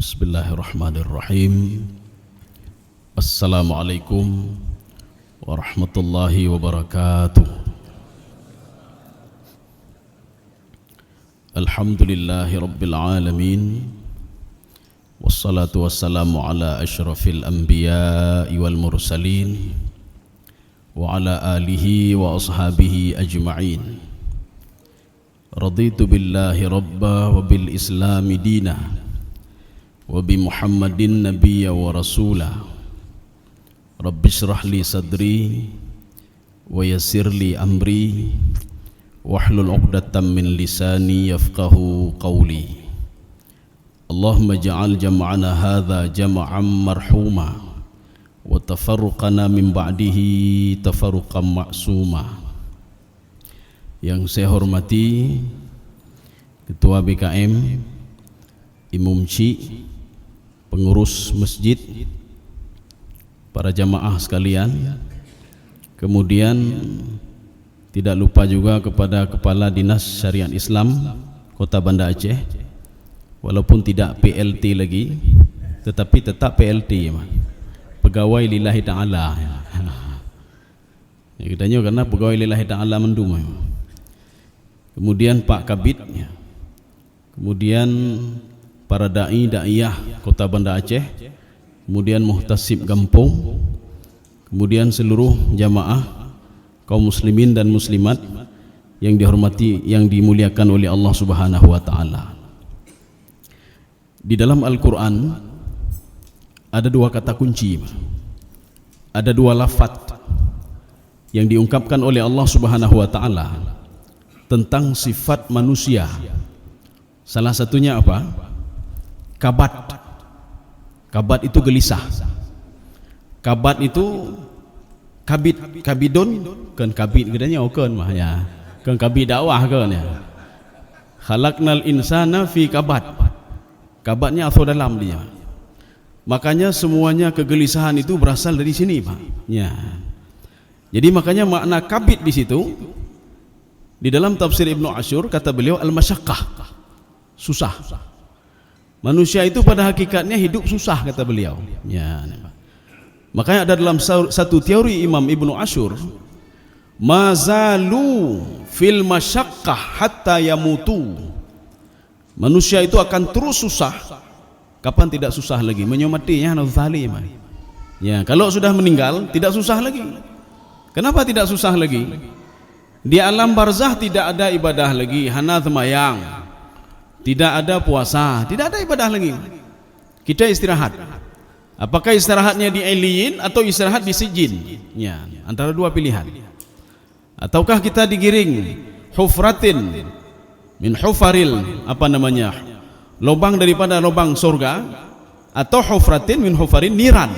Bismillahirrahmanirrahim. Assalamualaikum warahmatullahi wabarakatuh. Alhamdulillahi rabbil alamin. Wassalatu wassalamu ala asyrafil anbiya'i wal mursalin wa ala alihi wa ashabihi ajma'in. Raditu billahi rabba wa bil islami dina wa bi Muhammadin nabiyya wa rasula. Rabbi shrah li sadri wa yassir li amri wahlul 'uqdatam min lisani yafqahu qawli. Allahumma ja'al jam'ana hadza jam'an marhuma wa tafarruqana min ba'dihi tafarruqan ma'suma. Yang saya hormati Ketua BKM, Imam Ci, pengurus masjid, para jamaah sekalian, kemudian tidak lupa juga kepada Kepala Dinas Syariat Islam Kota Banda Aceh, walaupun tidak PLT lagi, tetapi tetap PLT, pegawai lillahi ta'ala. Ya, katanya karena pegawai lillahi ta'ala mendum. Kemudian Pak Kabid, kemudian para da'iyah Kota Banda Aceh, kemudian muhtasib Gampung, kemudian seluruh jamaah kaum muslimin dan muslimat yang dihormati, yang dimuliakan oleh Allah Subhanahu wa taala. Di dalam Al-Qur'an ada dua kata kunci, ada dua lafaz yang diungkapkan oleh Allah Subhanahu wa taala tentang sifat manusia. Salah satunya apa? Kabat. Kabat itu gelisah. Kabat itu kabid, kabidun kan kabid gedanya okan mah ya. Kan kabid dakwah kan ya. Khalaqnal insana fi kabat. Kabatnya atau dalam dia. Makanya semuanya kegelisahan itu berasal dari sini, Pak. Ya. Jadi makanya makna kabid di situ di dalam tafsir Ibnu Asyur kata beliau al-masyaqqah. Susah. Manusia itu pada hakikatnya hidup susah kata beliau. Ya. Makanya ada dalam satu teori Imam Ibnu Asyur, mazalu fil masyaqqah hatta yamutu. Manusia itu akan terus susah. Kapan tidak susah lagi? Menyomatinya nazali. Ya, kalau sudah meninggal tidak susah lagi. Kenapa tidak susah lagi? Di alam barzah tidak ada ibadah lagi, hana semayang. Tidak ada puasa, tidak ada ibadah lagi. Kita istirahat. Apakah istirahatnya di Iliyin atau istirahat di Sijin? Ya, antara dua pilihan. Ataukah kita digiring hufratin min hufaril, apa namanya? Lubang daripada lubang surga, atau hufratin min hufarin niran.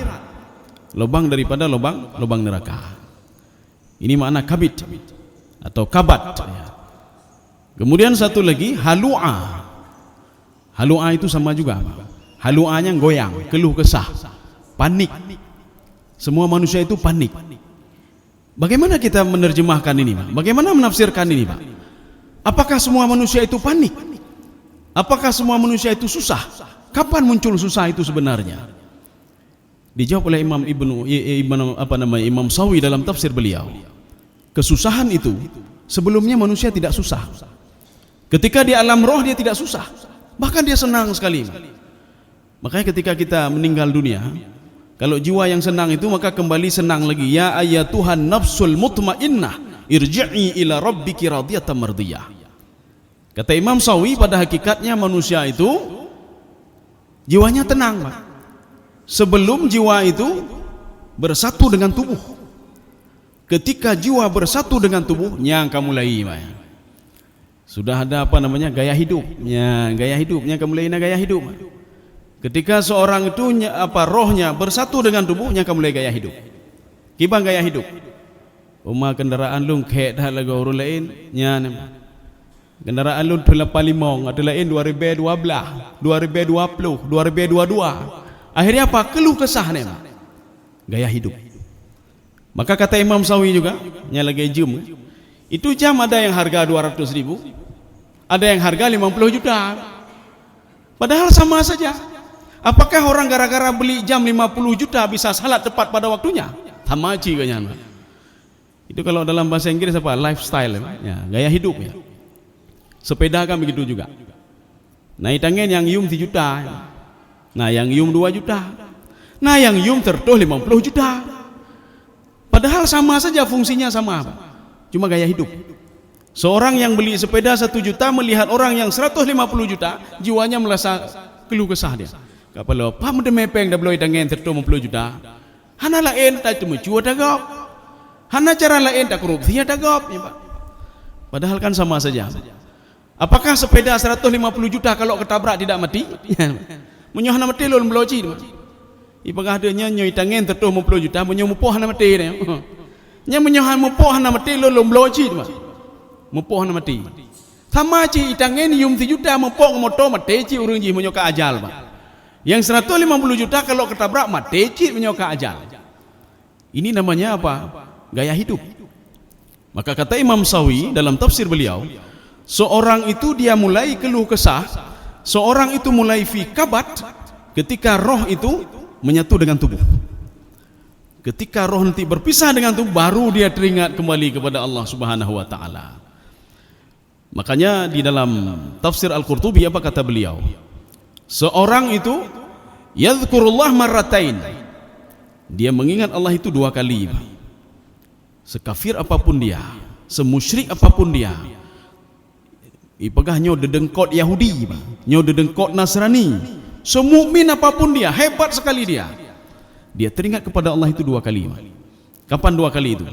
Lubang daripada lubang neraka. Ini makna kabid atau kabat. Kemudian satu lagi halu'a. Halu'a itu sama juga. Halu'anya goyang, keluh kesah, panik. Semua manusia itu panik. Bagaimana kita menerjemahkan ini, Pak? Bagaimana menafsirkan ini, Pak? Apakah semua manusia itu panik? Apakah semua manusia itu susah? Kapan muncul susah itu sebenarnya? Dijawab oleh Imam Sawi dalam tafsir beliau. Kesusahan itu sebelumnya manusia tidak susah. Ketika di alam roh dia tidak susah. Bahkan dia senang sekali. Makanya ketika kita meninggal dunia, kalau jiwa yang senang itu maka kembali senang lagi. Ya ayyatuhan nafsul mutmainnah irji'i ila rabbiki radiyatan mardiyah. Kata Imam Sawi, pada hakikatnya manusia itu jiwanya tenang, Pak. Sebelum jiwa itu bersatu dengan tubuh. Ketika jiwa bersatu dengan tubuhnya kamu mulai, Pak. Sudah ada apa namanya gaya hidupnya, gaya hidupnya kamu mulai gaya hidup. Ketika seorang itu rohnya bersatu dengan tubuhnya kamu mulai gaya hidup. Kibang gaya hidup. Uma kendaraan lu kayak dah lagu orang lain nya. Kendaraan lu 85, ada lain 2012, 2020, 2022. Akhirnya apa? Keluh kesah nih. gaya hidup. Maka kata Imam Sawi juga, yang lagi jam, itu jam ada yang harga 200.000, ada yang harga 50 juta. Padahal sama saja. Apakah orang gara-gara beli jam 50 juta bisa salat tepat pada waktunya? Tamaci kayaknya. Itu kalau dalam bahasa Inggris apa? Lifestyle, ya, gaya hidup ya. Sepeda kan begitu juga. Nah, tangan yang yum 3 juta. Nah, yang yum 2 juta. Nah, yang yum tertuh 50 juta. Padahal sama saja fungsinya sama apa? Cuma gaya hidup. Seorang yang beli sepeda 1 juta melihat orang yang 150 juta, jiwanya merasa keluh kesah dia. Kapalo, pa mo demepeng da bloy tangan tertuh 50 juta. Hana lain ta cuma cuo dagop. Hana cara lain tak korupsi ya dagop ya, Pak. Padahal kan sama saja. Apakah sepeda 150 juta kalau ketabrak tidak mati? Menyoh hana mati lol meloci. Ipagah adanya nyoi tangen tertuh 50 juta menyoh mupoh hana mati dia. Nya menyoh mupoh hana mati lol meloci, Pak. Mupoh hana mati. Sama ci tangen yum 3 juta mupoh moto mati ci urang ji menyoh ka ajal, Pak. Yang 150 juta kalau ketabrak mati ci menyoh ka ajal. Ini namanya apa? Gaya hidup. Maka kata Imam Sawi dalam tafsir beliau, seorang itu dia mulai keluh kesah, seorang itu mulai fi kabat ketika roh itu menyatu dengan tubuh. Ketika roh nanti berpisah dengan tubuh, baru dia teringat kembali kepada Allah Subhanahu wa taala. Makanya di dalam tafsir Al-Qurtubi apa kata beliau? Seorang itu yadhkurullah marratain. Dia mengingat Allah itu 2 kali. Sekafir apapun dia, semusyrik apapun dia, ipagah nyo dedengkot Yahudi, nyo dedengkot Nasrani, semukmin apapun dia, hebat sekali dia teringat kepada Allah itu 2 kali. Kapan 2 kali itu?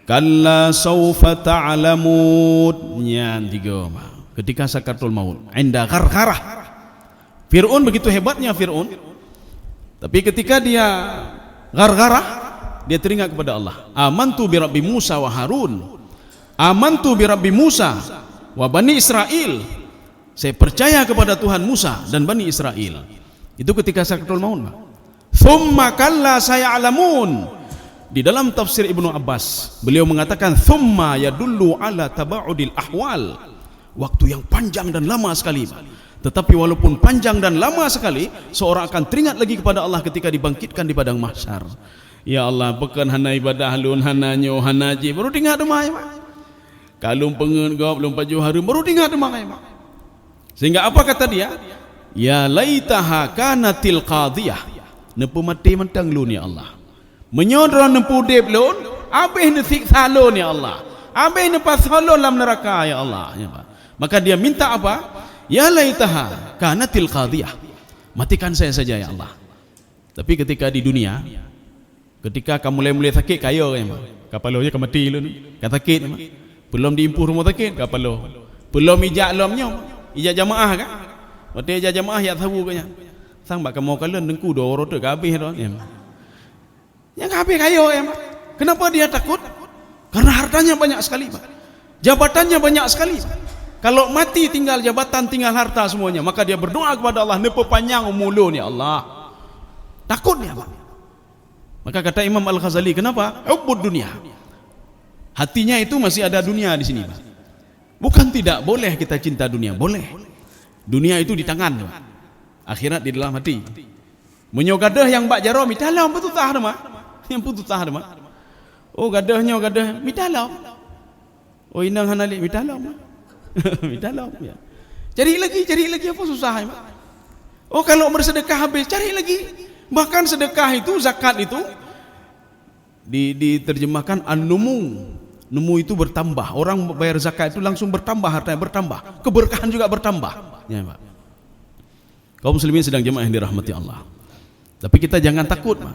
Kalla sawfa ta'lamud, nyan 3. Ketika sakaratul maut, inda ghargharah. Fir'aun begitu hebatnya Fir'aun, tapi ketika dia ghargharah, dia teringat kepada Allah. Amantu bi Rabbi Musa wa Harun. Amantu bi Rabbi Musa wa Bani Israel. Saya percaya kepada Tuhan Musa dan Bani Israel. Itu ketika sakaratul maut. Thumma kalla saya'lamun. Di dalam tafsir Ibnu Abbas, beliau mengatakan thumma yadullu ala taba'udil ahwal. Waktu yang panjang dan lama sekali. Tetapi walaupun panjang dan lama sekali, seorang akan teringat lagi kepada Allah ketika dibangkitkan di padang mahsyar. Ya Allah, pekan hana ibadah lun hana nyo hana ji baru tinggal demai mak. Kalum pengen gop lum paju harum baru tinggal demai mak. Sehingga apa kata dia? Ya laitaha kanatil qadhiyah. Nempu mati mentang lun ya Allah. Menyodron nempu dep lun, abeh ne siksa lun ya Allah. Abeh ne pasalon dalam neraka ya Allah ya Pak. Maka dia minta apa? Ya laitaha kanatil qadhiyah. Matikan saya saja ya Allah. Tapi ketika di dunia, ketika kamu mulai sakit kaya kan, kapalonya kamu mati lu ni, kan sakit mak. Belum diimpuh rumah sakit kapalo. Belum ijak lomnya, ijak jamaah kan. Waktu ijak jamaah ya tahu kan. Sang bak kamu kalian dengku 2 orang tu habis dah ni. Yang habis kaya mak. Kenapa dia takut? Karena hartanya banyak sekali mak. Jabatannya banyak sekali. Kalau mati tinggal jabatan, tinggal harta semuanya, maka dia berdoa kepada Allah, nepo panjang umur lu ni Allah. Takut dia mak. Maka kata Imam Al-Ghazali, kenapa? Hubbud dunia. Hatinya itu masih ada dunia di sini. Bukan tidak boleh kita cinta dunia, boleh. Dunia itu di tangan, akhirat di dalam hati. Menyogadah yang bak jaro mitalam betul tah mak. Yang betul tah mak. Oh gadahnya gadah mitalam. Oh inang hanali mitalam. Mitalam ya. Cari lagi apa susah mak. Oh kalau bersedekah habis, cari lagi. Bahkan sedekah itu, zakat itu diterjemahkan an-numu. Numu itu bertambah. Orang bayar zakat itu langsung bertambah, hartanya bertambah, keberkahan juga bertambah. Ya, Pak. Kaum muslimin sedang jemaah yang dirahmati Allah. Tapi kita jangan takut, Pak.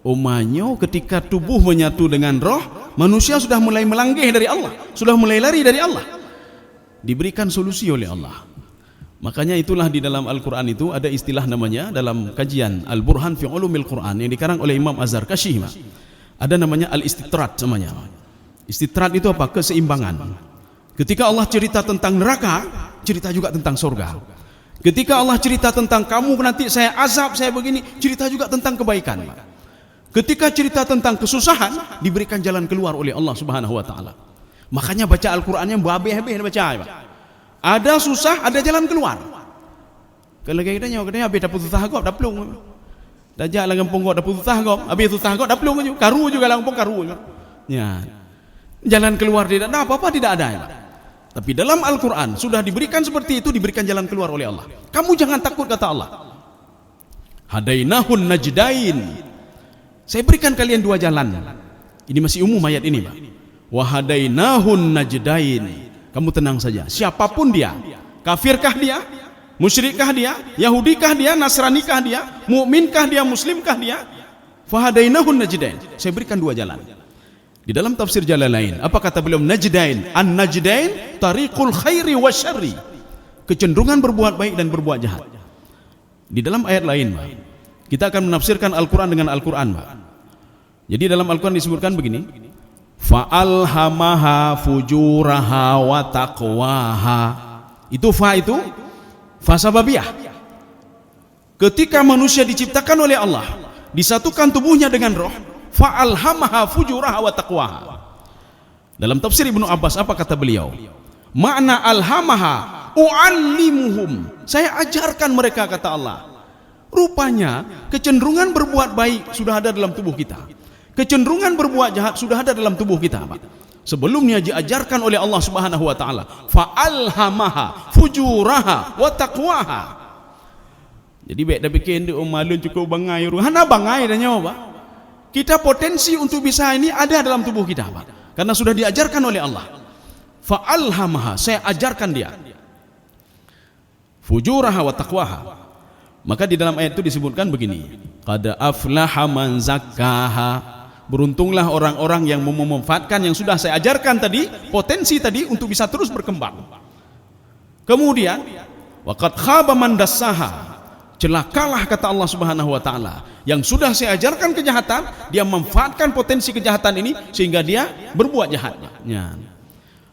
Umanyo ketika tubuh menyatu dengan roh, manusia sudah mulai melanggih dari Allah, sudah mulai lari dari Allah. Diberikan solusi oleh Allah. Makanya itulah di dalam Al-Quran itu ada istilah namanya dalam kajian Al-Burhan fi Ulumil Quran yang dikarang oleh Imam Az-Zarkashi. Ada namanya Al-Istitrat namanya. Istitrat itu apa? Keseimbangan. Ketika Allah cerita tentang neraka, cerita juga tentang surga. Ketika Allah cerita tentang kamu nanti saya azab, saya begini, cerita juga tentang kebaikan. Ketika cerita tentang kesusahan, diberikan jalan keluar oleh Allah Subhanahu wa taala. Makanya baca Al-Qur'annya habis-habis baca, Pak. Ada susah, ada jalan keluar. Kalau kita katanya habis dapat susah kok, dah pelung. Dajak lah kampung kok dapat susah kok, habis susah kok dah pelung juga. Karu juga lah kampung karu. Ya. Jalan keluar tidak ada, apa-apa tidak ada, Pak. Tapi dalam Al-Qur'an sudah diberikan seperti itu, diberikan jalan keluar oleh Allah. Kamu jangan takut, kata Allah. Hadainahun najdain. Saya berikan kalian dua jalan. Ini masih umum ayat ini, Pak. Wa hadainahun najdain. Kamu tenang saja. Siapapun dia, kafirkah dia, musyrikkah dia, yahudikah dia, nasranikah dia, mukminkah dia, muslimkah dia, fa hadainahun najdain. Saya berikan dua jalan. Di dalam tafsir Jalalain, apa kata beliau? Najdain, an-najdain tariqul khairi wasyarri. Kecenderungan berbuat baik dan berbuat jahat. Di dalam ayat lain, Pak, kita akan menafsirkan Al-Qur'an dengan Al-Qur'an, Pak. Jadi dalam Al-Qur'an disebutkan begini, fa'alhamaha fujuraha wa taqwaha. Itu fa sababiyah. Ketika manusia diciptakan oleh Allah, disatukan tubuhnya dengan roh, fa'alhamaha fujuraha wa taqwaha. Dalam tafsir Ibnu Abbas, apa kata beliau? Makna alhamaha u'allimuhum. Saya ajarkan mereka, kata Allah. Rupanya kecenderungan berbuat baik sudah ada dalam tubuh kita. Kecenderungan berbuat jahat sudah ada dalam tubuh kita, Pak. Sebelumnya diajarkan oleh Allah Subhanahu wa taala. Fa'alhamaha fujuraha wa taqwaha. Jadi baik dah bikin dia malun cukup bangai, hana bangai dah nyawa, Pak. Kita potensi untuk bisa ini ada dalam tubuh kita, Pak. Karena sudah diajarkan oleh Allah. Fa'alhamaha, saya ajarkan dia. Fujuraha wa taqwaha. Maka di dalam ayat itu disebutkan begini, qad aflaha man zakkaha. Beruntunglah orang-orang yang memanfaatkan yang sudah saya ajarkan tadi, potensi tadi untuk bisa terus berkembang. Kemudian waqad khaba man dassaha. Celakalah, kata Allah Subhanahu wa taala, yang sudah saya ajarkan kejahatan, dia memanfaatkan potensi kejahatan ini sehingga dia berbuat jahat. Ya.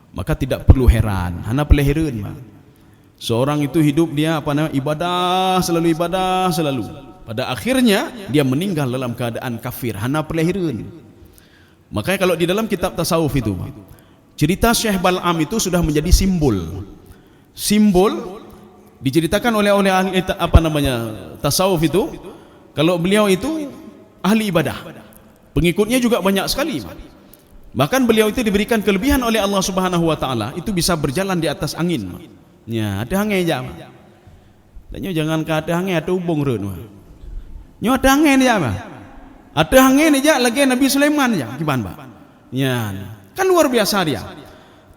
Maka tidak perlu heran, hana peleheran, Pak. Seorang itu hidup dia ibadah selalu. Pada akhirnya dia meninggal dalam keadaan kafir, hana peleheran. Makanya kalau di dalam kitab tasawuf itu, cerita Syekh Bal'am itu sudah menjadi simbol diceritakan oleh ahli tasawuf itu. Kalau beliau itu ahli ibadah, pengikutnya juga banyak sekali. Bahkan beliau itu diberikan kelebihan oleh Allah Subhanahu wa taala, itu bisa berjalan di atas angin. Ya, ada angin aja. Dan jangan ke ada angin atau ubung reun. Nyo ada angin aja, Pak. Ada angin aja lagi Nabi Sulaiman aja, gimana, Pak? Ya, kan luar biasa dia.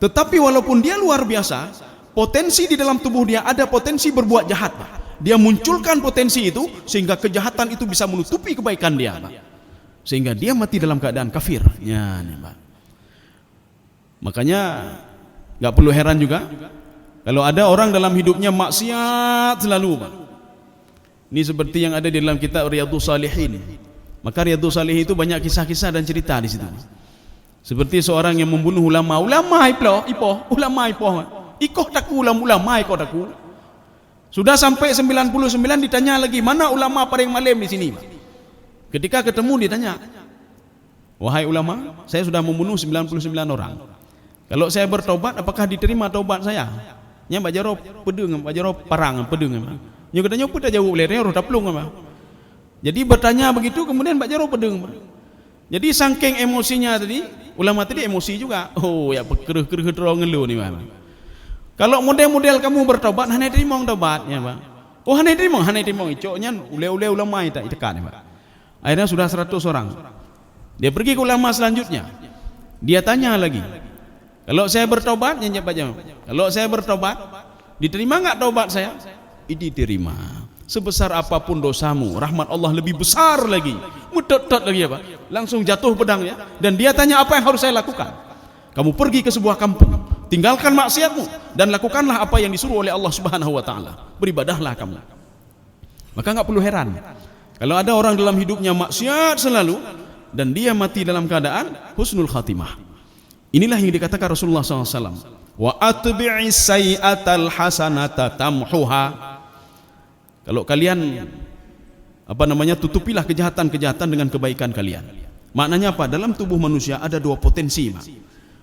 Tetapi walaupun dia luar biasa, potensi di dalam tubuh dia ada potensi berbuat jahat, Pak. Dia munculkan potensi itu sehingga kejahatan itu bisa menutupi kebaikan dia, Pak. Sehingga dia mati dalam keadaan kafir. Ya, nih, Pak. Makanya nggak perlu heran juga kalau ada orang dalam hidupnya maksiat selalu, Pak. Ini seperti yang ada di dalam kitab Riyadhus Shalihin. Maka Riyadhus Shalihin itu banyak kisah-kisah dan cerita di situ. Seperti seorang yang membunuh ulama ikoh taku ulama ikoh taku. Sudah sampai 99 ditanya lagi, mana ulama paling malim di sini, Pak? Ketika ketemu ditanya, wahai ulama, saya sudah membunuh 99 orang. Kalau saya bertobat, apakah diterima taubat saya? Nya Pak Jaro pedeng, Pak Jaro parang pedeng. Nya katanya pun dah jauh lernya roh taplung, Pak. Jadi bertanya begitu, kemudian Pak Jaro pedeng, Pak. Jadi saking emosinya tadi, ulama tadi emosi juga. Oh ya, kereh-kereh terong ngelu nih, Pak. Kalau model-model kamu bertobat, hanya terima tobatnya, Pak. Oh hanya terima icoknya ule-ule ulama itu tekan, Pak. Akhirnya sudah 100 orang. Dia pergi ke ulama selanjutnya. Dia tanya lagi, kalau saya bertobat, nyanyi Pak Jam. Kalau saya bertobat, diterima enggak tobat saya? Diterima. Sebesar apapun dosamu, rahmat Allah lebih besar lagi. Mutot-tot lagi, ya, Pak. Langsung jatuh pedangnya dan dia tanya, apa yang harus saya lakukan? Kamu pergi ke sebuah kampung, tinggalkan maksiatmu dan lakukanlah apa yang disuruh oleh Allah Subhanahu wa taala. Beribadahlah kamu. Maka enggak perlu heran kalau ada orang dalam hidupnya maksiat selalu dan dia mati dalam keadaan husnul khatimah. Inilah yang dikatakan Rasulullah SAW. Wa atbi'is sayyi'atal hasanata tamhuha. Kalau kalian tutupilah kejahatan-kejahatan dengan kebaikan kalian. Maknanya apa? Dalam tubuh manusia ada dua potensi, Pak.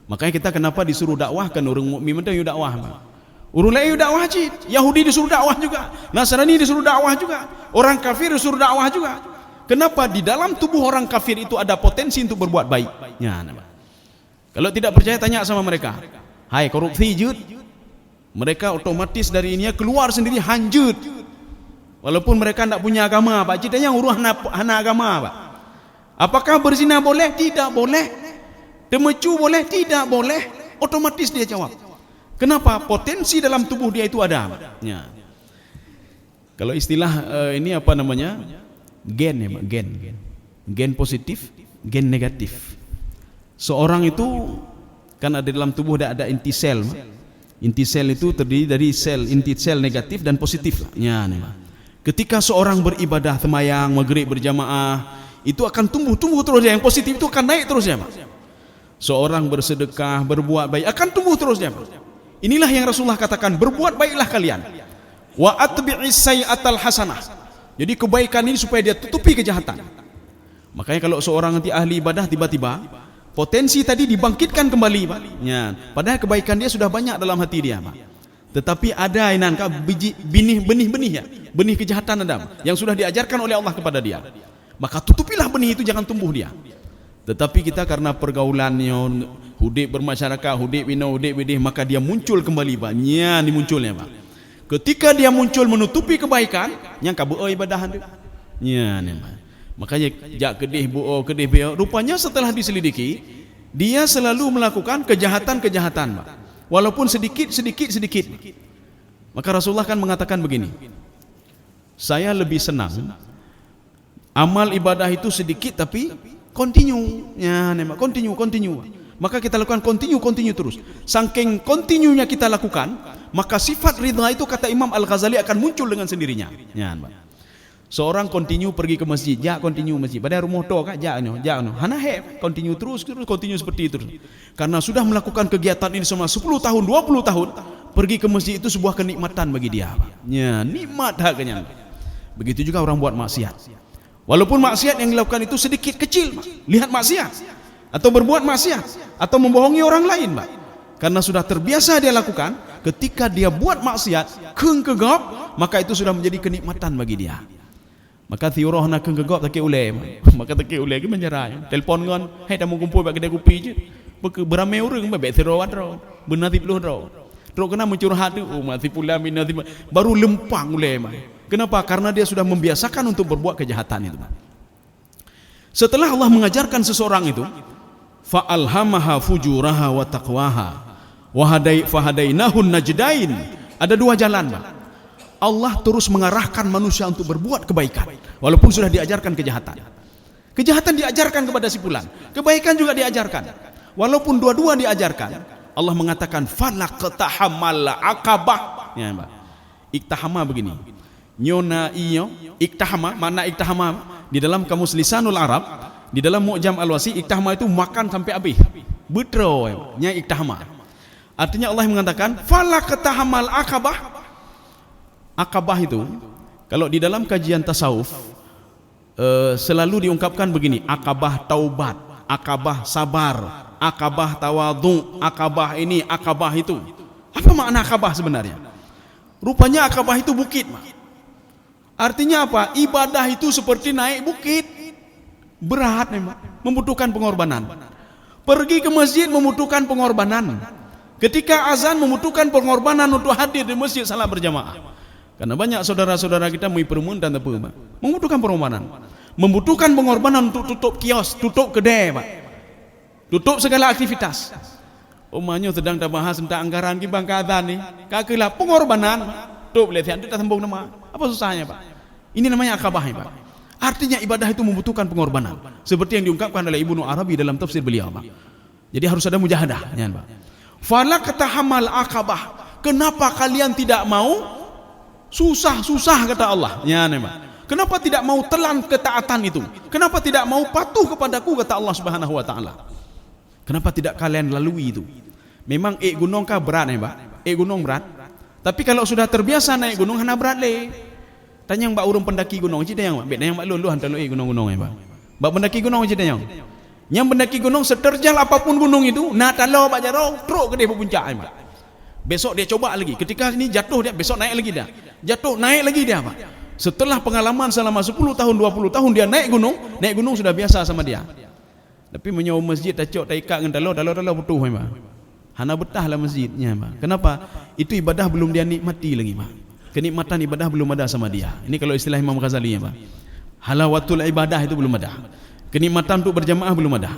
Makanya kita kenapa disuruh dakwahkan orang mukmin itu dakwah, Pak. Orang lain dakwah wajib. Yahudi disuruh dakwah juga, Nasrani disuruh dakwah juga, orang kafir disuruh dakwah juga. Kenapa? Di dalam tubuh orang kafir itu ada potensi untuk berbuat baik. Ya, kalau tidak percaya tanya sama mereka. Hai korupsi jut. Mereka otomatis dari ini keluar sendiri hanjut. Walaupun mereka tidak punya agama, Pak. Ceritanya uruh hana agama, Pak. Apakah berzina boleh? Tidak boleh. Temecu boleh? Tidak boleh. Otomatis dia jawab. Kenapa? Potensi dalam tubuh dia itu ada, Pak. Ya. Kalau istilah ini gen ya, Pak. Gen positif, gen negatif. Seorang itu kan ada dalam tubuh ada inti sel. Inti sel itu terdiri dari inti sel negatif dan positif. Ya, nih, Pak. Ketika seorang beribadah semayang, maghrib berjamaah, itu akan tumbuh terus ya. Yang positif itu akan naik terus ya, Pak. Seorang bersedekah, berbuat baik akan tumbuh terus ya, Pak. Inilah yang Rasulullah katakan, berbuat baiklah kalian. Wa atbi'is sayyi'atal hasanah. Jadi kebaikan ini supaya dia tutupi kejahatan. Makanya kalau seorang nanti ahli ibadah tiba-tiba potensi tadi dibangkitkan kembali, Pak. Ya, padahal kebaikan dia sudah banyak dalam hati dia, Pak. Tetapi ada benih-benih ya, benih kejahatan ada yang sudah diajarkan oleh Allah kepada dia. Maka tutupilah benih itu, jangan tumbuh dia. Tetapi kita karena pergaulannya, hudib bermasyarakat, hudib widih, maka dia muncul kembali, Pak. Ya, ini munculnya, Pak. Ketika dia muncul menutupi kebaikan, yang kabu ibadahan tu. Ya, ni, Pak. Makanya jak kedih beo, rupanya setelah diselidiki, dia selalu melakukan kejahatan-kejahatan, Pak. Walaupun sedikit. Maka Rasulullah kan mengatakan begini, saya lebih senang amal ibadah itu sedikit tapi continue. Ya, continue. Maka kita lakukan continue terus. Saking continuenya kita lakukan, maka sifat ridha itu kata Imam Al-Ghazali akan muncul dengan sendirinya. Ya, Pak. Seorang continue pergi ke masjid, continue masjid. Pada rumah to kah, hana continue terus, continue seperti itu. Karena sudah melakukan kegiatan ini selama 10 tahun, 20 tahun, pergi ke masjid itu sebuah kenikmatan bagi dia. Ya, nikmat haknya. Begitu juga orang buat maksiat. Walaupun maksiat yang dilakukan itu sedikit kecil, lihat maksiat atau berbuat maksiat atau membohongi orang lain, Pak. Karena sudah terbiasa dia lakukan, ketika dia buat maksiat, kegap, maka itu sudah menjadi kenikmatan bagi dia. Maka tiuroh nak kegap tak ulai, maka tak ulai ke menjara. Telefon kan, hai tamu kumpul bagi kedai kopi je. Beramai orang mbak tirowan ro, benar tipluh ro. Ro kena mencurhat tu, mati pula minat baru lempang ulai mah. Kenapa? Karena dia sudah membiasakan untuk berbuat kejahatan itu. Setelah Allah mengajarkan seseorang itu, fa'alhamaha fujuraha wa taqwaha wa fahadainahun najdain. Ada dua jalan, Pak. Allah terus mengarahkan manusia untuk berbuat kebaikan walaupun sudah diajarkan kejahatan. Kejahatan diajarkan kepada si fulan, kebaikan juga diajarkan. Walaupun dua-dua diajarkan, Allah mengatakan falaqtahamal aqabah. Ya, Pak. Iktahama begini. Nyona iyo iktahama, mana iktahama di dalam kamus lisanul Arab, di dalam Mu'jam Al-Wasi, iktahama itu makan sampai habis. Betro nya iktahama. Artinya Allah mengatakan falaqtahamal aqabah. Aqabah itu kalau di dalam kajian tasawuf selalu diungkapkan begini, Aqabah taubat, Aqabah sabar, Aqabah tawadhu, Aqabah ini, Aqabah itu. Apa makna Aqabah sebenarnya? Rupanya Aqabah itu bukit. Artinya apa? Ibadah itu seperti naik bukit. Berat memang, membutuhkan pengorbanan. Pergi ke masjid membutuhkan pengorbanan. Ketika azan membutuhkan pengorbanan untuk hadir di masjid salat berjamaah. Karena banyak saudara-saudara kita mempermuntan apa, Pak? Membutuhkan pengorbanan. Membutuhkan pengorbanan untuk tutup kios, tutup kedai, Pak. Tutup segala aktivitas. Umanya sedang tak bahas tentang anggaran ki bangka adzan ni. Kakilah pengorbanan. Tutup lihat kita sambung nama. Apa susahnya, Pak? Ini namanya Aqabah, Pak. Artinya ibadah itu membutuhkan pengorbanan. Seperti yang diungkapkan oleh Ibnu Arabi dalam tafsir beliau, Pak. Jadi harus ada mujahadah, ya, Pak. Falaqtahamal aqabah. Kenapa kalian tidak mau susah kata Allah, ya, Pak. Kenapa tidak mau telan ketaatan itu? Kenapa tidak mau patuh kepadaku kata Allah Subhanahu wa taala? Kenapa tidak kalian lalui itu? Memang gunung kah berat, Pak? Gunung berat. Tapi kalau sudah terbiasa naik gunung hana berat le. Tanya mbak urung pendaki gunung cita yang mbak yang mbak lu hantar lu gunung-gunung mbak. Mbak pendaki gunung cita yang. Yang pendaki gunung seterjal apapun gunung itu, nak talau mbak jaro, teruk ke dia puncak mbak. Besok dia coba lagi. Ketika ini jatuh dia, besok naik lagi dia. Jatuh, naik lagi dia mbak. Setelah pengalaman selama 10 tahun, 20 tahun dia naik gunung sudah biasa sama dia. Tapi menyewa masjid tak ikat dengan talau butuh mbak. Hana betahlah masjidnya mbak. Kenapa? Itu ibadah belum dia nikmati lagi mbak. Kenikmatan ibadah belum ada sama dia. Ini kalau istilah Imam Ghazali ya, Pak. Halawatul ibadah itu belum ada. Kenikmatan untuk berjamaah belum ada.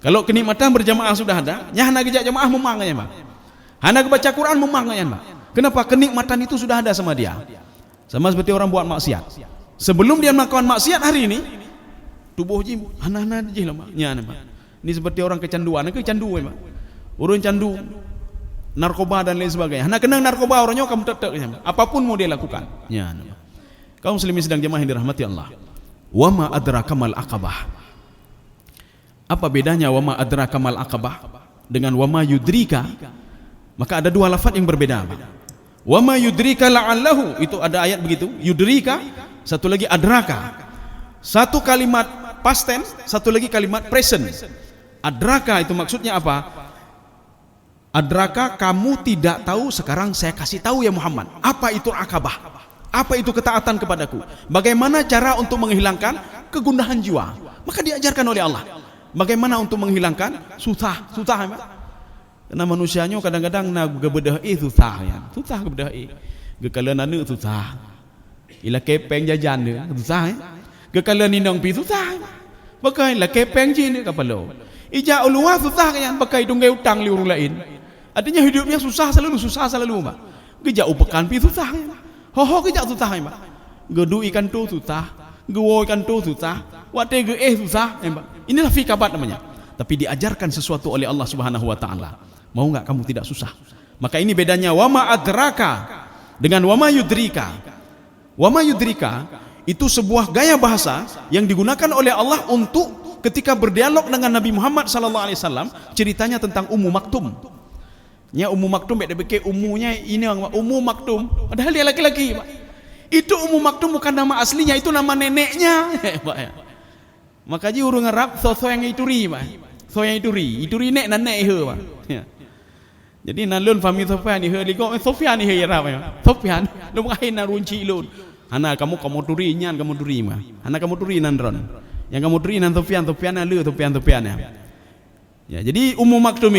Kalau kenikmatan berjamaah sudah ada, nya hana gejak jamaah memangnya, Pak. Hana baca Quran memangnya, Pak. Kenapa? Kenikmatan itu sudah ada sama dia. Sama seperti orang buat maksiat. Sebelum dia melakukan maksiat hari ini, tubuh ji hana je lah, Pak. Nya, Pak. Ini seperti orang kecanduan, Pak. Orang candu narkoba dan lain sebagainya. Hana kena narkoba orangnya kamu tetap apapun mau dia lakukan. Ya. Kaum muslimin sedang jemaah yang dirahmati Allah. Wa ma adraka mal aqabah. Apa bedanya wa ma adraka mal aqabah dengan wa ma yudrika? Maka ada dua lafaz yang berbeda. Wa ma yudrika la'allahu, itu ada ayat begitu. Yudrika, satu lagi adraka. Satu kalimat past tense, satu lagi kalimat present. Adraka itu maksudnya apa? Adraka, kamu tidak tahu, sekarang saya kasih tahu ya Muhammad. Apa itu akabah? Apa itu ketaatan kepadaku? Bagaimana cara untuk menghilangkan kegundahan jiwa? Maka diajarkan oleh Allah. Bagaimana untuk menghilangkan susah. Karena manusianya kadang-kadang nak gebedah susah ya. Susah gebedah Gekalan anu susah. Ila kepeng jajan dia susah. Gekalan ninong pi susah. Bagai la kepeng jin kapalo. Ija ulua susah kan bagai dunggai utang li orang lain. Artinya hidupnya susah selalu mbak. Gejak upekan pi susah ya. Hoho gejak susah ya mbak. Gedu ikan tu susah, gewo ikan tu susah, wate ge susah ya mbak. Inilah fikabat namanya. Tapi diajarkan sesuatu oleh Allah Subhanahu wa taala. Mau enggak kamu tidak susah? Maka ini bedanya wama adraka dengan wama yudrika. Wama yudrika itu sebuah gaya bahasa yang digunakan oleh Allah untuk ketika berdialog dengan Nabi Muhammad sallallahu alaihi wasallam, ceritanya tentang Ummu Maktum. Nya Ummu Maktum beda beke umunya ini Ummu Maktum, padahal dia laki-laki, Pak. Itu Ummu Maktum bukan nama aslinya, itu nama neneknya, Pak ya. Maka ji urang Arab so yang ituri, Pak. So yang ituri nek nan nek he, Pak. Ya. Jadi nalun fami Sofyan ni he ligo Sofyan ni he Arab ya. Sofyan lu ngain narunci lun. Hana kamu turi nyan kamu turi mah. Hana kamu turi nan ron. Yang kamu turi nan Sofyan lu Sofyan ya. Ya, jadi Ummu Maktum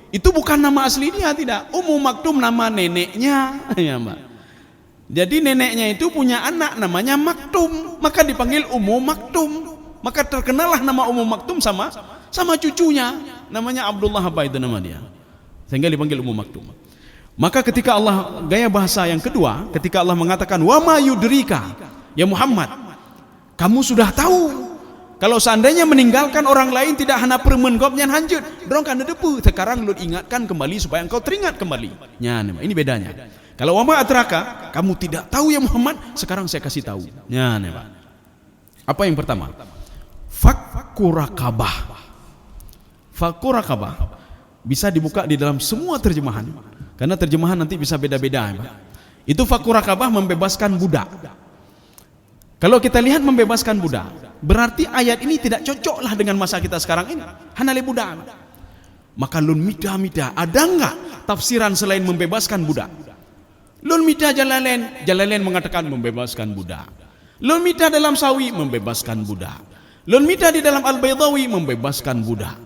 itu bukan nama asli dia, tidak. Ummu Maktum nama neneknya, ya Mbak. Jadi neneknya itu punya anak namanya Maktum, maka dipanggil Ummu Maktum. Maka terkenallah nama Ummu Maktum sama cucunya, namanya Abdullah apa itu nama dia. Sehingga dipanggil Ummu Maktum. Maka ketika Allah gaya bahasa yang kedua, ketika Allah mengatakan wa ma yudrika, ya Muhammad, kamu sudah tahu kalau seandainya meninggalkan orang lain tidak hana permen gopnya hanjut, dorong kan depu. Sekarang lu ingatkan kembali supaya engkau teringat kembali. Ya, ini bedanya. Kalau wama adraka, kamu tidak tahu ya Muhammad, sekarang saya kasih tahu. Ya, Pak. Apa yang pertama? Fakku raqabah. Fakku raqabah bisa dibuka di dalam semua terjemahan. Karena terjemahan nanti bisa beda-beda, Pak. Itu fakku raqabah membebaskan budak. Kalau kita lihat membebaskan budak, berarti ayat ini tidak cocoklah dengan masa kita sekarang ini. Hanale budak. Maka lun mida, ada enggak tafsiran selain membebaskan budak? Lun mida Jalalain mengatakan membebaskan budak. Lun mida dalam Sawi membebaskan budak. Lun mida di dalam Al-Baydawi membebaskan budak.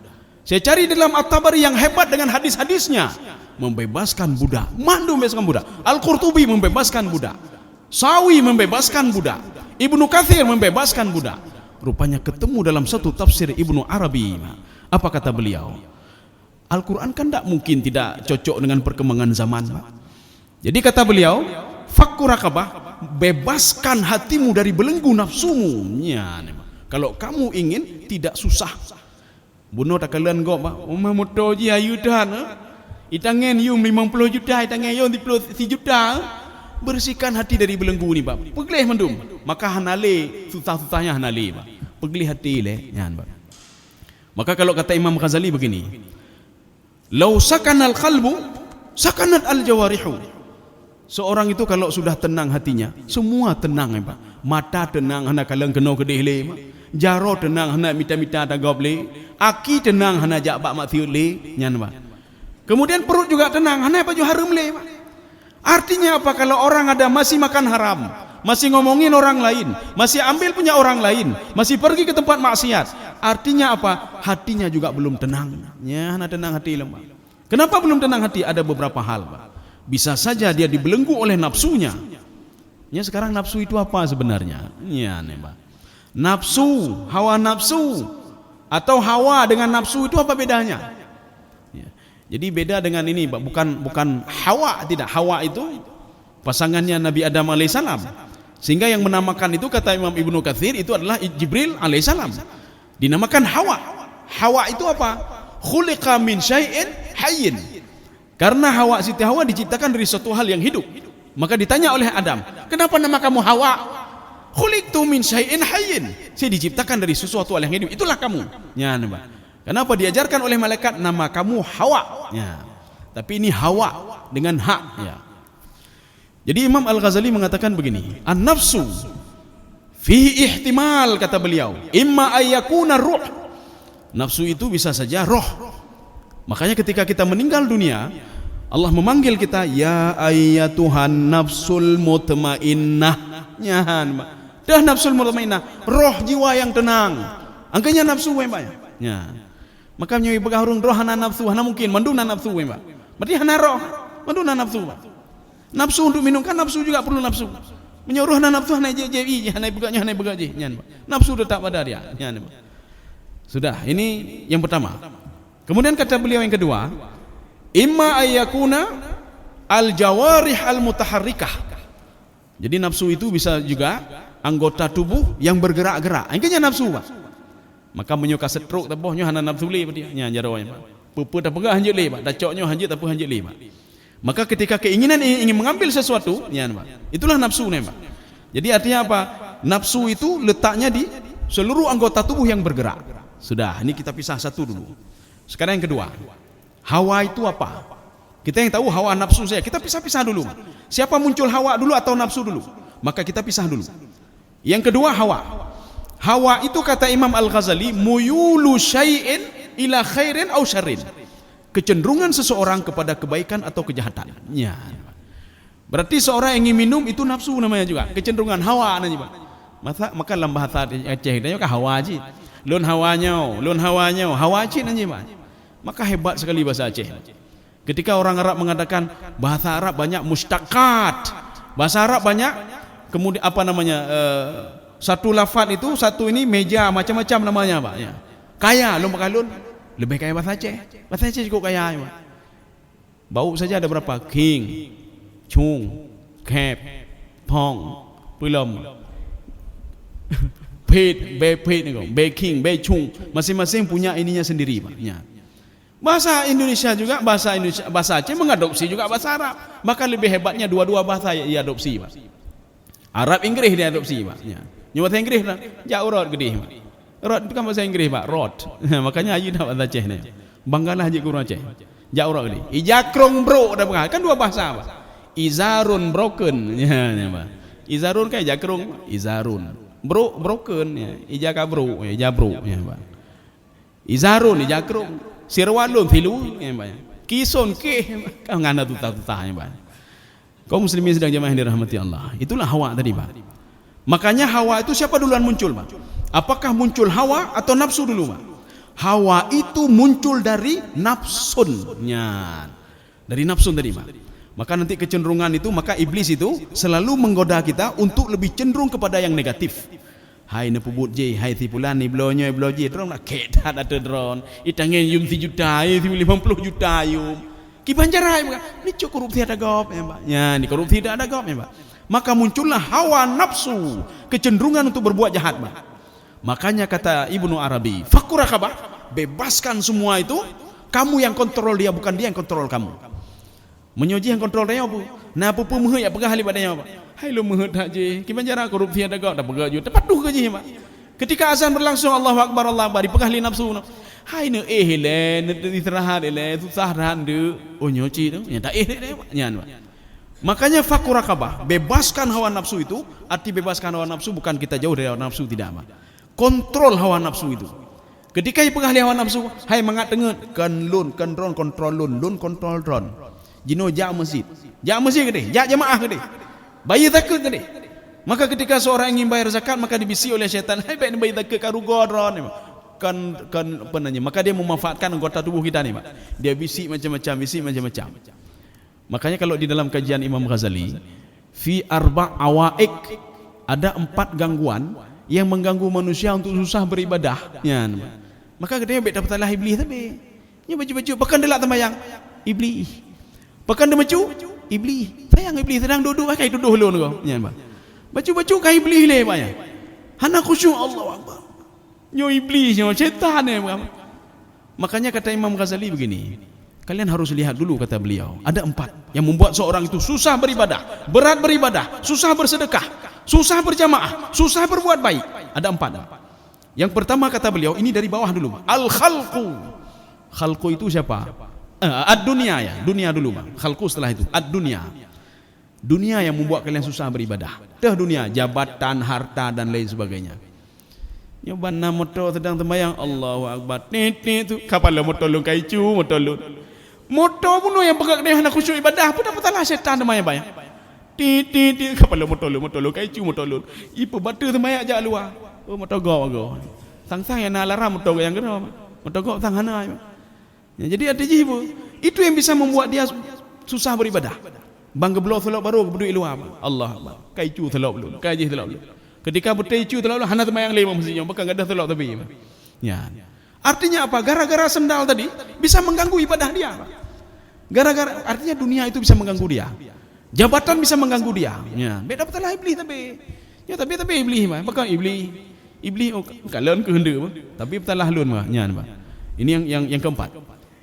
Saya cari dalam At-Tabari yang hebat dengan hadis-hadisnya, membebaskan budak. Mandu membebaskan budak. Al-Qurtubi membebaskan budak. Sawi membebaskan budak. Ibnu Katsir membebaskan budak. Rupanya ketemu dalam satu tafsir Ibnu Arabi. Apa kata beliau? Al-Quran kan tidak mungkin tidak cocok dengan perkembangan zaman. Jadi kata beliau, fakku raqabah, bebaskan hatimu dari belenggu nafsumu. Ya, kalau kamu ingin tidak susah. Bunuh tak kalian kok, Pak. Umah motor je ayudan. Itangen yum 50 juta, itangen yum 30 juta. Bersihkan hati dari belenggu ni, Pak. Pegelih mendum. Maka hanale susah-susahnya hanale, Pak. Pegelih hati le, Pak. Maka kalau kata Imam Ghazali begini, "Lau sakanal qalbu, sakanat al jawarihu." Seorang itu kalau sudah tenang hatinya, semua tenang ya Pak. Mata tenang hana kalang kena kedih le Pak. Jaro tenang hana mita-mita tagap le. Aki tenang hana jak bak mak tiut le nyan Pak. Kemudian perut juga tenang hana baju harum le Pak. Artinya apa? Kalau orang ada masih makan haram, masih ngomongin orang lain, masih ambil punya orang lain, masih pergi ke tempat maksiat, artinya apa? Hatinya juga belum tenang. Ya, hana tenang hati lemah. Kenapa belum tenang hati? Ada beberapa hal Pak. Bisa saja dia dibelenggu oleh nafsunya. Ya, sekarang nafsu itu apa sebenarnya? Ya, nih Pak. Nafsu, hawa nafsu atau hawa dengan nafsu itu apa bedanya? Ya. Jadi beda dengan ini Pak, bukan hawa, tidak. Hawa itu pasangannya Nabi Adam alaihissalam. Sehingga yang menamakan itu kata Imam Ibnu Katsir itu adalah Jibril alaihissalam. Dinamakan hawa. Hawa itu apa? Khuliqa min syai'in hayyin. Karena Hawa, Siti Hawa diciptakan dari suatu hal yang hidup. Maka ditanya oleh Adam, kenapa nama kamu Hawa? Khuliqtu min syai'in hayyin. Saya diciptakan dari sesuatu hal yang hidup. Itulah kamu. Ya, Pak. Kenapa diajarkan oleh malaikat nama kamu Hawa? Ya. Tapi ini Hawa dengan hak. Ya. Jadi Imam Al-Ghazali mengatakan begini, an-nafsu fihi ihtimal, kata beliau, imma ayyakuna ruh. Nafsu itu bisa saja roh. Makanya ketika kita meninggal dunia, Allah memanggil kita, ya ayyatuhan nafsul mutmainnah. Nyahan, dah nafsul mutmainnah, roh jiwa yang tenang. Angkanya nafsu Pak. Ya. Maka nyawi begahurung roh hana nafsu, hana mungkin manduna nafsu Pak. Berarti hana roh, manduna nafsu Pak. Nafsu untuk minum kan nafsu juga perlu nafsu. Menyuruh nafsu hana jeji, hana begaji, nyan Pak. Nafsu tetap pada dia, nyan Pak. Sudah, ini yang pertama. Kemudian kata beliau yang kedua, imma ayyakuna al-jawarih al-mutaharrikah. Jadi nafsu itu bisa juga anggota tubuh yang bergerak-gerak. Angkanya nafsu Pak. Maka menyuka stroke tabohnya hana nafsu le dia. Nya jaronya Pak. Pupu tak pegah hanjut le Pak. Dacoknya hanjut tapi hanjut le Pak. Maka ketika keinginan ingin mengambil sesuatu, nya Pak. Itulah nafsu nih Pak. Jadi artinya apa? Nafsu itu letaknya di seluruh anggota tubuh yang bergerak. Sudah, ini kita pisah satu dulu. Sekarang yang kedua, hawa itu apa? Kita yang tahu hawa nafsu saya, kita pisah-pisah dulu. Siapa muncul hawa dulu atau nafsu dulu? Maka kita pisah dulu. Yang kedua hawa. Hawa itu kata Imam Al-Ghazali, muyulu syai'in ila khairin au syarrin. Kecenderungan seseorang kepada kebaikan atau kejahatan. Ya. Berarti seorang yang ingin minum itu nafsu namanya juga, kecenderungan hawa namanya Pak. Maka dalam bahasa Aceh itu hawa aja. Lun hawanya, hawa cik nanti Pak. Maka hebat sekali bahasa Aceh. Ketika orang Arab mengatakan bahasa Arab banyak mustaqat, bahasa Arab banyak, kemudian apa namanya, satu lafaz itu satu ini meja macam-macam namanya Pak. Ya. Kaya, lun pakalun lebih kaya bahasa Aceh. Bahasa Aceh cukup kaya Pak. Bau saja ada berapa? King, Chung, Kep, Pong, Pelom. Pet ni kau, baking, bechung, masing-masing punya ininya sendiri Pak. Ya. Bahasa Indonesia juga, bahasa Aceh mengadopsi juga bahasa Arab. Maka lebih hebatnya dua-dua bahasa diadopsi Pak. Arab Inggris diadopsi Pak. Ya. Bahasa Inggris lah, jauh rot gede Pak. Rot itu kan bahasa Inggris Pak, rot. Makanya aja dah bahasa Aceh ni. Banggalah haji guru Aceh. Jauh rot gede. Ijakrong bro dah kan dua bahasa Pak. Izarun broken. Ya, Pak. Izarun kan ijakrong, izarun. Broken ya, ijaka bro, ijabro ya Pak. Izarun, ijakrong, sirwalun, filu ya Pak. Kison ke, kau ngana tutah-tutah ya Pak. Kaum muslimin sedang jemaah yang dirahmati Allah. Itulah hawa tadi Pak. Makanya hawa itu siapa duluan muncul Pak? Apakah muncul hawa atau nafsu dulu Pak? Hawa itu muncul dari nafsunnya. Dari nafsun tadi Pak. Maka nanti kecenderungan itu, maka iblis itu selalu menggoda kita untuk lebih cenderung kepada yang negatif. Hai nepubut je, hai tipulan ni blonya bloje, drone nak ketat ada drone. Itangin yum 3 juta, 50 juta yum. Ki banjarai Pak. Ni korupsi ada gop ya Pak. Ya, ni korupsi tidak ada gop ya Pak. Maka muncullah hawa nafsu, kecenderungan untuk berbuat jahat Pak. Makanya kata Ibnu Arabi, fakur rakabah, bebaskan semua itu, kamu yang kontrol dia, bukan dia yang kontrol kamu. Menyoji yang kontrol dia apa? Nah apa pun ya pegah halih badannya Pak. Hai lu mehut hak je. Ki banjara korupsi ada gak dah pegah je. Tepat tu ke je Pak. Ketika azan berlangsung Allahu akbar Allah akbar dipegah li nafsu. Hai ne le ne istirahat le susah ran de. Oh nyoci tu. Ya tak le Pak. Nyan Pak. Makanya fakku rakabah, bebaskan hawa nafsu itu. Arti bebaskan hawa nafsu bukan kita jauh dari hawa nafsu, tidak. Kontrol hawa nafsu itu. Ketika ia pengahli hawa nafsu, hai mangat dengar kan lun kontrol lun kontrol dron. Jino jak masjid ke deh, jak jemaah ke deh, bayar zakat ke deh. Maka ketika seorang ingin bayar zakat, maka dibisi oleh syaitan, hai baik bayar zakat karugo dron. Kan apa namanya? Maka dia memanfaatkan anggota tubuh kita ni, dia bisik macam-macam. Makanya kalau di dalam kajian Imam Ghazali, fi arba' awaik, ada 4 gangguan yang mengganggu manusia untuk susah beribadah. Ya, maka katanya baik dapat lah iblis tapi. Nya baju-baju pekan delak tembayang, iblis. Pekan dia macu, iblis. Sayang iblis sedang duduk kai duduk lun kau. Ya, baju-baju kai iblis le bayang. Hana khusyuk Allahu Akbar. Nyo iblis, nyo syaitan ni. Makanya kata Imam Ghazali begini, kalian harus lihat dulu, kata beliau, ada 4 yang membuat seorang itu susah beribadah, berat beribadah, susah bersedekah, susah berjamaah, susah berbuat baik. Ada 4. Yang pertama kata beliau, ini dari bawah dulu, al-khalqu. Khalqu itu siapa? Ad-dunia ya, dunia dulu bang. Khalqu setelah itu, ad-dunia. Dunia yang membuat kalian susah beribadah. Dah dunia, jabatan, harta dan lain sebagainya. Nyoban motor sedang tembayang, Allahu Akbar. Tit tu kapal motor lu kaicu, motor lu. Motor pun yang pegang dia hendak khusyuk ibadah pun dapat lah syaitan tembayang bayang. Tit kapal motor lu kaicu, motor lu. Ipo batu tembayang jak luar. Oh motor go. Sang-sang yang nak larang motor yang kena. Motor go sang hana. Ya, jadi ada jiwa. Itu yang bisa membuat dia susah beribadah. Bang geblo selok baru berduit luar. Allah Akbar. Kaicu selok lu, kaji selok lu. Ketika bertecu terlalu hana temayang lima mestinya, bukan gadah telok tapi. Ya. Artinya apa? Gara-gara sendal tadi bisa mengganggu ibadah dia. Gara-gara artinya dunia itu bisa mengganggu dia. Jabatan bisa mengganggu dia. Ya. Beda betul lah iblis tapi. Ya tapi iblis mah, bukan iblis oh, kalian kehendak mah. Tapi betul lah lun mah. Ya, ini yang keempat.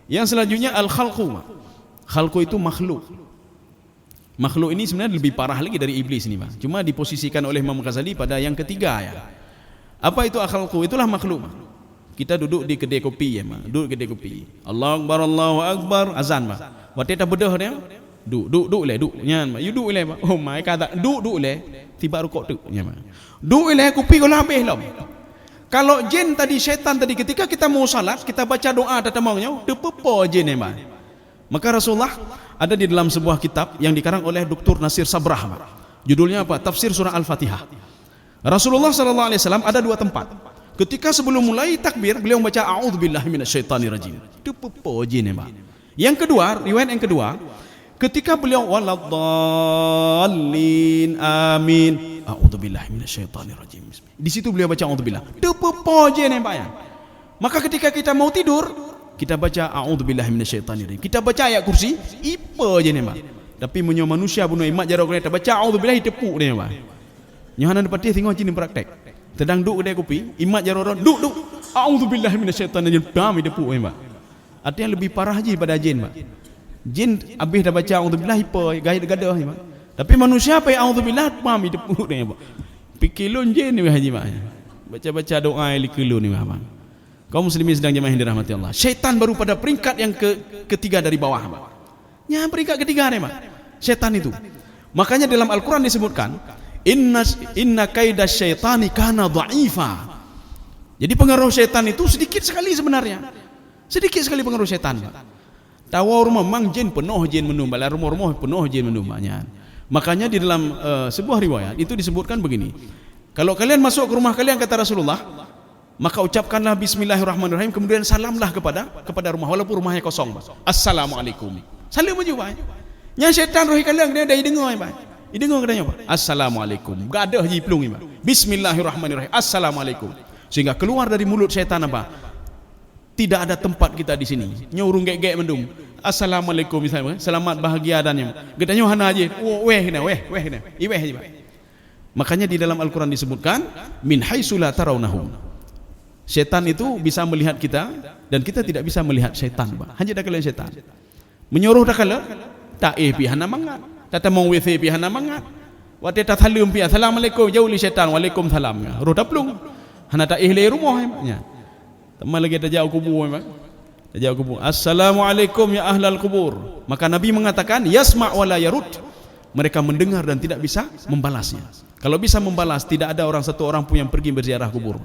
Yang selanjutnya al-khalqu. Khalqu itu makhluk. Makhluk ini sebenarnya lebih parah lagi dari iblis ini, Bang. Cuma diposisikan oleh Imam Ghazali pada yang ketiga ya. Apa itu akhlaqu? Itulah makhluk. Kita duduk di kedai kopi ya, Bang. Duduk kedai kopi. Allahu Akbar, azan, Bang. Waktu kita bedah dia, duduk le, duduk. Nyan, you duduk le, Bang. Oh my kata, duduk le. Tiba rukuk tu, ya, Bang. Duduk le kopi kau habis lah. Kalau jin tadi, syaitan tadi ketika kita mau salat, kita baca doa datang maunya, depepo jin ya, Bang. Maka Rasulullah ada di dalam sebuah kitab yang dikarang oleh Dr. Nasir Sabrah. Judulnya apa? Tafsir Surah Al-Fatihah. Rasulullah SAW ada 2 tempat. Ketika sebelum mulai takbir, beliau membaca A'udzubillahi minasyaitonirrajim. Itu pepojin ya, Yang kedua, riwayat yang kedua, ketika beliau waladdallin amin. A'udzubillahi minasyaitonirrajim. Di situ beliau baca A'udzubillah. Itu pepojin ya, Maka ketika kita mau tidur, kita baca a'udzubillahi minasyaitonirrajim. Kita baca ayat kursi, ipa je ni, Bang. Tapi menyo manusia bunuh imat jarang kita baca a'udzubillahi tepuk ni, Bang. Nyohanan dapati tengok jin praktek. Sedang duduk kedai kopi, imat jarang duduk. A'udzubillahi minasyaitonirrajim. Kami tepuk ni, Bang. Artinya lebih parah je pada jin, Bang. Jin habis dah baca a'udzubillahi ipa gaya gadah ni, Bang. Tapi manusia apa a'udzubillah kami tepuk ni, Bang. Pikilun jin ni haji, Bang. Baca-baca doa likulun ni, Bang. Kaum muslimin sedang jemaah yang dirahmati Allah. Syaitan baru pada peringkat yang ketiga dari bawah, Pak. Ya, peringkat ketiga nih, Pak. Syaitan itu. Makanya dalam Al-Qur'an disebutkan, inna kaidas syaitani kana dha'ifa. Jadi pengaruh syaitan itu sedikit sekali sebenarnya. Sedikit sekali pengaruh syaitan, Pak. Tawa rumah memang jin penuh jin menum, bala rumah-rumah penuh jin menumnya. Makanya di dalam sebuah riwayat itu disebutkan begini. Kalau kalian masuk ke rumah kalian, kata Rasulullah, maka ucapkanlah bismillahirrahmanirrahim, kemudian salamlah kepada rumah walaupun rumahnya kosong. Assalamualaikum. Salam aja, Pak. Yang syaitan roh kalian dia dah dengar, Pak. Dengar katanya, Pak. Assalamualaikum. Enggak ada haji pelung, Pak. Bismillahirrahmanirrahim. Assalamualaikum. Sehingga keluar dari mulut syaitan apa? Tidak ada tempat kita di sini. Nyorung gek-gek mendung. Assalamualaikum misalnya. Selamat bahagia dannya. Katanya hana aja. Weh hina. Iweh aja, Pak. Makanya di dalam Al-Qur'an disebutkan min haitsu la tarawnahum. Syaitan itu bisa melihat kita dan kita tidak bisa melihat syaitan, Pak. Hanya dah kalian syaitan. Menyuruh dah kala tak pihana mangat. Tata mau WC pihana mangat. Waktu tak salam pihana assalamualaikum jauh li syaitan waalaikumsalam. Roh taplung. Hana tak le rumah ya. Teman lagi tak jauh kubur, Pak. Tak jauh kubur. Assalamualaikum ya ahlal kubur. Maka Nabi mengatakan yasma' wa la yarud. mereka mendengar dan tidak bisa membalasnya. Kalau bisa membalas, tidak ada satu orang pun yang pergi berziarah kubur.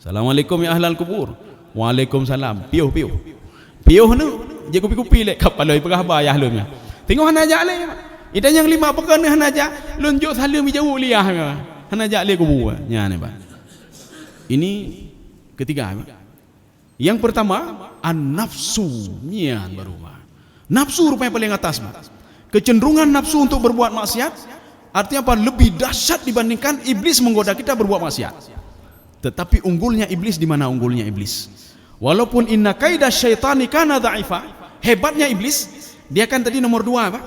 Assalamualaikum ya ahlal kubur. Waalaikumsalam. Piuh nu, je kupi-kupi lek kapal oi pegah bayah lumnya. Tengok hana ajak le. Idan yang 5 pekan hana ajak lunjuk salam jauh liah. Hana ajak le kubur. Nya ni ba. Ini ketiga. Yang pertama, an-nafsu. Nya baru ba. Nafsu rupanya paling atas ba. Kecenderungan nafsu untuk berbuat maksiat artinya apa? Lebih dahsyat dibandingkan iblis menggoda kita berbuat maksiat. Tetapi unggulnya iblis di mana unggulnya iblis? Walaupun inna kaida syaitani kana dha'ifa, hebatnya iblis, dia kan tadi nomor 2 apa?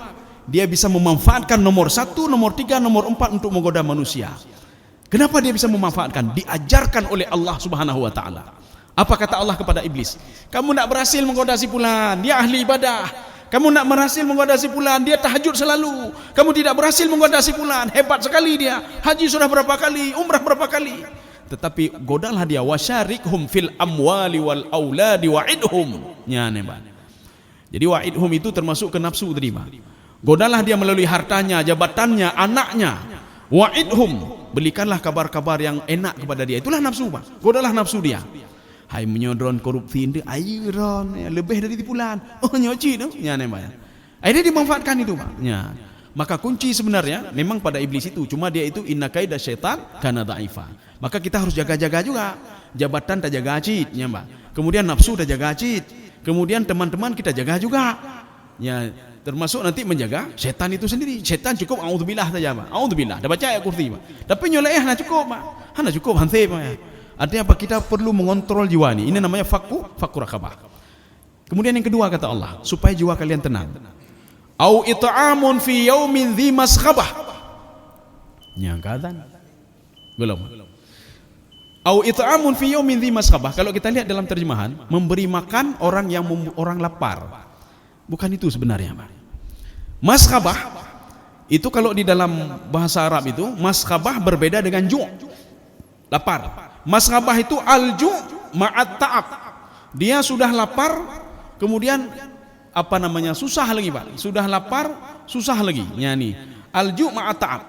Dia bisa memanfaatkan nomor 1, nomor 3, nomor 4 untuk menggoda manusia. Kenapa dia bisa memanfaatkan? Diajarkan oleh Allah Subhanahu wa taala. Apa kata Allah kepada iblis? Kamu nak berhasil menggoda si fulan, dia ahli ibadah. Kamu nak berhasil menggoda si fulan, dia tahajud selalu. Kamu tidak berhasil menggoda si fulan, hebat sekali dia. Haji sudah berapa kali, umrah berapa kali. Tetapi godalah dia, wasyarikhum fil amwali wal auladi wa'idhum. Jadi wa'idhum itu termasuk ke nafsu tadi. Godalah dia melalui hartanya, jabatannya, anaknya. Wa'idhum, berikanlah kabar-kabar yang enak kepada dia. Itulah nafsu. Godalah nafsu dia. Hai menyodron korupsi ini, ayuron lebih dari tipulan. Oh nyoci tu, akhirnya dimanfaatkan itu, ya. Maka kunci sebenarnya memang pada iblis itu, cuma dia itu inna kaida syaitan kana dha'ifa. Maka kita harus jaga-jaga juga. Jabatan tak jaga acit, ya Mbak. Kemudian nafsu tak jaga acit. Kemudian teman-teman kita jaga juga. Ya, termasuk nanti menjaga setan itu sendiri. Setan cukup auzubillah saja, Mbak. Auzubillah. Dah baca ayat kursi, Mbak. Tapi nyoleh hana cukup, Mbak. Hana cukup hanse, Mbak. Artinya apa? Kita perlu mengontrol jiwa ini. Ini namanya fakku rakabah. Kemudian yang kedua kata Allah, supaya jiwa kalian tenang. Au it'amun fi yaumin dzi masghabah. Nyangkatan. Belum. Au it'amun fi yaumin dzi masghabah. Kalau kita lihat dalam terjemahan, memberi makan orang yang orang lapar. Bukan itu sebenarnya, Pak. Masghabah itu kalau di dalam bahasa Arab itu, masghabah berbeda dengan ju'. Lapar. Masghabah itu alju ma'at ta'ab. Dia sudah lapar, kemudian apa namanya? Susah lagi, Pak. Sudah lapar, susah lagi. Yani alju ma'at ta'ab.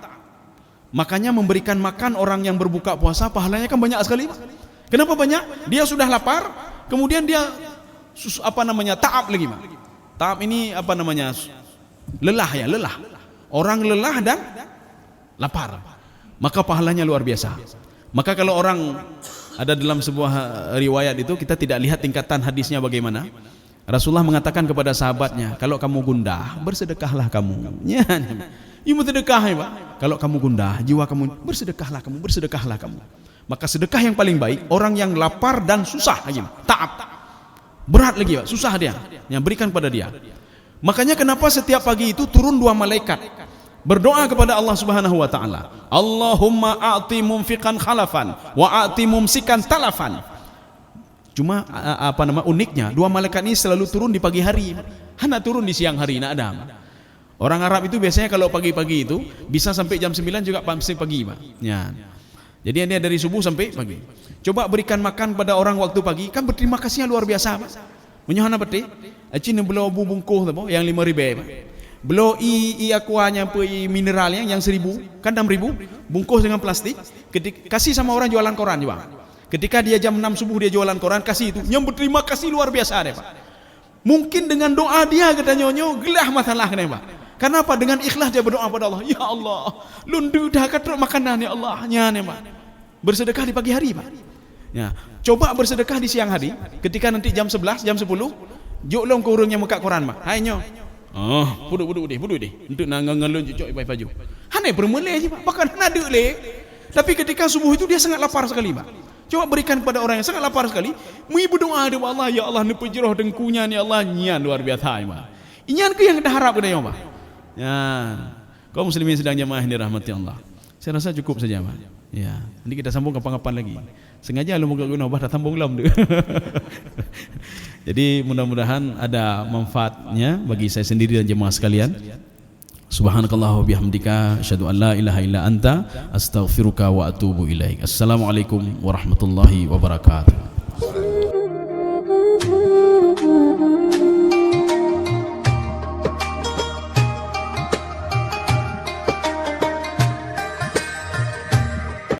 Makanya memberikan makan orang yang berbuka puasa pahalanya kan banyak sekali, Pak. Kenapa banyak? Dia sudah lapar, kemudian dia ta'ab lagi, Pak. Ta'ab ini apa namanya? Lelah ya, lelah. Orang lelah dan lapar. Maka pahalanya luar biasa. Maka kalau orang ada dalam sebuah riwayat itu, kita tidak lihat tingkatan hadisnya bagaimana. Rasulullah mengatakan kepada sahabatnya, kalau kamu gundah, bersedekahlah kamu. Ya, ibu sedekah ya, Pak. Kalau kamu gundah, jiwa kamu, bersedekahlah kamu. Maka sedekah yang paling baik, orang yang lapar dan susah aja, ta'ab. Berat lagi, Pak, susah dia. Yang berikan pada dia. Makanya kenapa setiap pagi itu turun 2 malaikat berdoa kepada Allah Subhanahu wa taala. Allahumma a'ti mumfiqan khalafan wa a'ti mumsikan talafan. Cuma uniknya 2 malaikat ini selalu turun di pagi hari. Hana turun di siang hari, nak ada. Orang Arab itu biasanya kalau pagi-pagi itu bisa sampai jam 9 juga sampai pagi, Pak. Ya. Jadi dia dari subuh sampai pagi. Coba berikan makan pada orang waktu pagi, kan berterima kasihnya luar biasa, Pak. Menyohana peti, acin belau bungkuh tu, yang 5.000, Pak. Belau aquanya mineralnya yang 1.000, kan 6.000, bungkus dengan plastik, kasih sama orang jualan koran juga. Ketika dia jam 6 subuh dia jualan koran, kasih itu. Yang berterima kasih luar biasa deh, Pak. Mungkin dengan doa dia kata nyonyo gelah masalah nih, Pak. Karena apa? Dengan ikhlas dia berdoa pada Allah. Ya Allah, lundu dah katruk makanan ya Allah. Nya Pak. Bersedekah di pagi hari, Pak. Ya, coba bersedekah di siang hari. Ketika nanti jam 11, jam 10, jok ke urungnya muka koran, Pak. Hai nyo. Oh, buduk deh. Untuk ngangalun cucuk ibai baju. Hane bermulai aja, Pak. Bahkan hana ada le. Tapi ketika subuh itu dia sangat lapar sekali, Pak. Coba berikan kepada orang yang sangat lapar sekali. Mui berdoa kepada Allah, ya Allah ni pejroh dengkunya ni Allah, nyan luar biasa, Pak. Inyan ke yang kita harap kena, Pak. Ya. Kaum muslimin sedang jemaah ini rahmati Allah. Saya rasa cukup saja, Pak. Ya. Nanti kita sambung kapan-kapan lagi. Sengaja lu muka guna bah sambung lam tu. Jadi mudah-mudahan ada manfaatnya bagi saya sendiri dan jemaah sekalian. Subhanakallah wa bihamdika asyhadu an la ilaha illa anta astaghfiruka wa atubu ilaik. Assalamualaikum warahmatullahi wabarakatuh.